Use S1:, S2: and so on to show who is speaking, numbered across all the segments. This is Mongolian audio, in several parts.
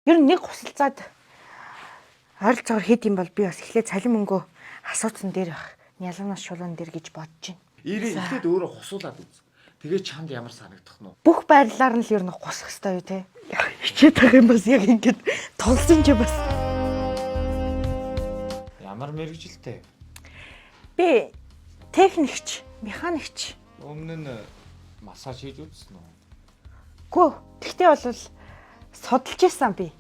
S1: Ер нь нэг хусалцаад ойролцоогоор хэд юм бол би бас эхлээд цалин мөнгөө асууцсан дээр байх. Ялганаас шулуун дээр гэж бодож байна.
S2: Эхлээд өөрөө хусуулаад үз. Тэгээ чамд ямар санагдах нь вэ?
S1: Бүх байрлалаар нь л ер нь гусах хэрэгтэй юу те. Хичээд байгаа юм бас яг ингэж тулсан ч бас.
S2: Ямар мэрэгжилтэй?
S1: Би техникч, механикч.
S2: Өмнө нь массаж хийж үзсэн үү?
S1: Гүү. Тэгтээ бол судалж исэн би.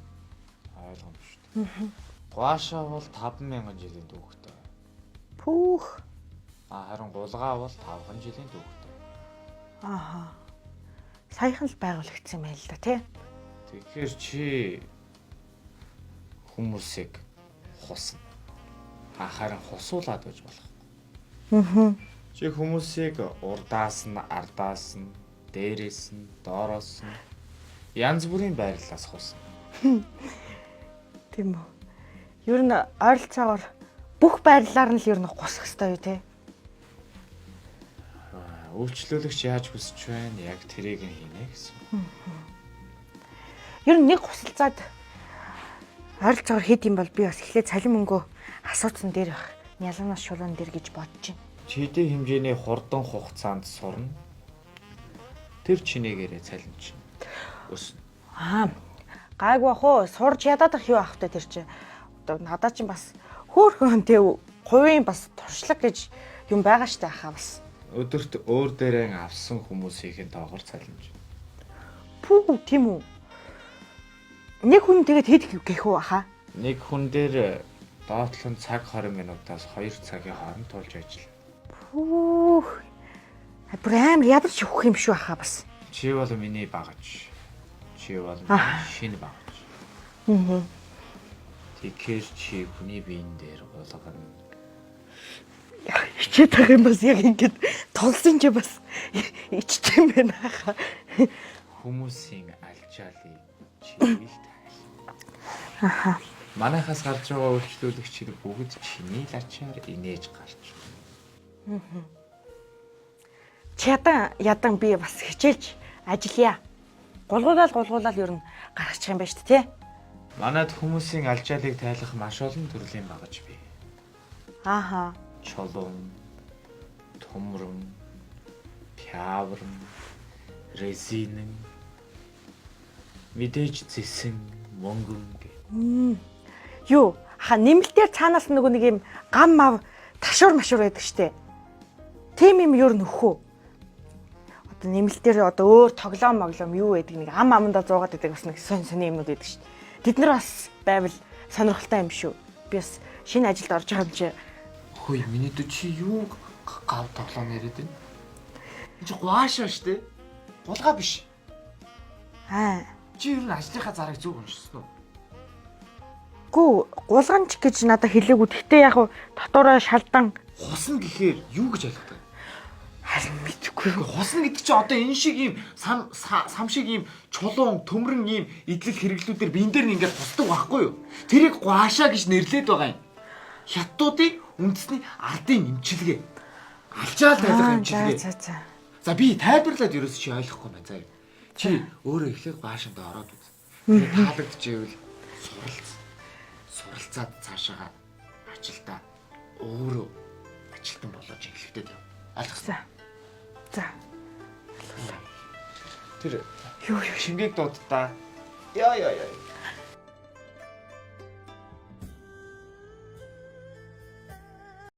S2: Ойлгомжтой. Гуашаа бол 5,000 жилийн түүхтэй.
S1: Пүүх.
S2: Харин гулгаа бол 5 жилийн түүхтэй.
S1: Ааха. Саяхан л байгуулагдсан байл л да тий.
S2: Тэгэхээр чи хүмүүсийг хусна. Харин хусуулаад байж болох. Чи хүмүүсийг урдаас нь, ардаас нь, дээрээс нь, доороос нь янз бүрийн байрлалаас хусна.
S1: Тийм үү. Ер нь ойролцоогоор бүх байрлалаар нь л ер нь гусах хэрэгтэй юу те.
S2: Үйлчлүүлэгч яаж хүсэж байна? Яг тэрийг нь хийнэ гэсэн.
S1: Ер нь нэг хусалцаад ойролцоогоор хэд юм бол би бас эхлээд цалин мөнгөө асууцсан дээр байх. Ялганаас шулуун дээр гэж бодож байна.
S2: Чидийн хэмжээний хурдан хугацаанд сурна. Тэр чинээгээрээ цалин чинь өснө.
S1: Гайгүй бах уу? Сурж ядаад ах юу ах вэ тэр чи? Одоо надад чинь бас хөөхөн тэг хувийн бас туршлага гэж юм байгаа штэ ахаа бас.
S2: Өдөрт өөр дээрээ авсан хүмүүсийн тоогоор цалинж.
S1: Пүү тийм үү? Нэг хүн тэгээд хэд гэх үү ахаа?
S2: Нэг хүн дээр доотлон цаг 20 минутаас 2 цагийн хооронд тулж ажиллана.
S1: Пүүх. Бүр амар ядарч өгөх юм шүү ахаа бас.
S2: Чи бол миний багаж. Чи бол шинэ багаж. Тэгэхээр чи хүний биен дээр болгоно.
S1: Хичээд байгаа юм бас яг ингэж тулсан ч бас ичтэй юм байна хаа.
S2: Хүмүүсийн алжаалыг чи л тайл. Манайхаас гарч байгаа үйлчлүүлэгчид бүгд чиний лачаар инээж гарч.
S1: Ядан би бас хичээлж ажиллая. Гулгуулаад ер нь гаргачих юм байна шүү дээ тий.
S2: Манайд хүмүүсийн алжаалыг тайлах маш олон төрлийн багаж бий.
S1: Ааха.
S2: Чулуун, тумран, пявран, резинэн, мэдээж зэсэн, мөнгөн гэ.
S1: Юу, нэмэлтээр цаанаас нөгөө нэг юм гам мав ташуур машуур байдаг штэ. Тим юм юу нөхөө. Одоо нэмэлтээр өөр тоглоом юу байдаг нэг ам амандаа зуугаад байдаг бас нэг сони юмнууд байдаг штэ. Тэд нар бас байвал сонирхолтой юм шүү. Би бас шинэ ажилд орж байгаа юм чи.
S2: Хөөе, миний дүү чи юу гав тоглоом яриад байна? Чи гуашаа штэ. Гулгаа биш. Чи ер нь ажлынхаа зарыг зөв уншсан уу?
S1: Гүү, гулганч гэж надад хэлээгүй. Гэхдээ яг дотоороо шалдан
S2: хусна гэхээр юу гэж ойлгодог?
S1: Харин мэдгүй.
S2: Хусна гэдэг чи одоо энэ шиг ийм сам шиг ийм чулуун, төмрөн ийм идэл хэрэглүүдээр биен дээр нь ингээд хусдаг байхгүй юу? Тэрийг гуашаа гэж нэрлээд байгаа юм. Хятадуудын үндэсний ардын эмчилгээ. Алжаал тайлах эмчилгээ. За би тайлбарлаад ерөөс чи ойлгохгүй байна. За чи өөрөө эхлээд гуашаанд ороод үз. Тэгээд таалагдчихвэл суралцаад цаашаа ажилдаа өөрөө ажилтан болооч эхлэхдээ яв. Ойлгосон. За. Тэр юу шингээг дуудаа. Яа.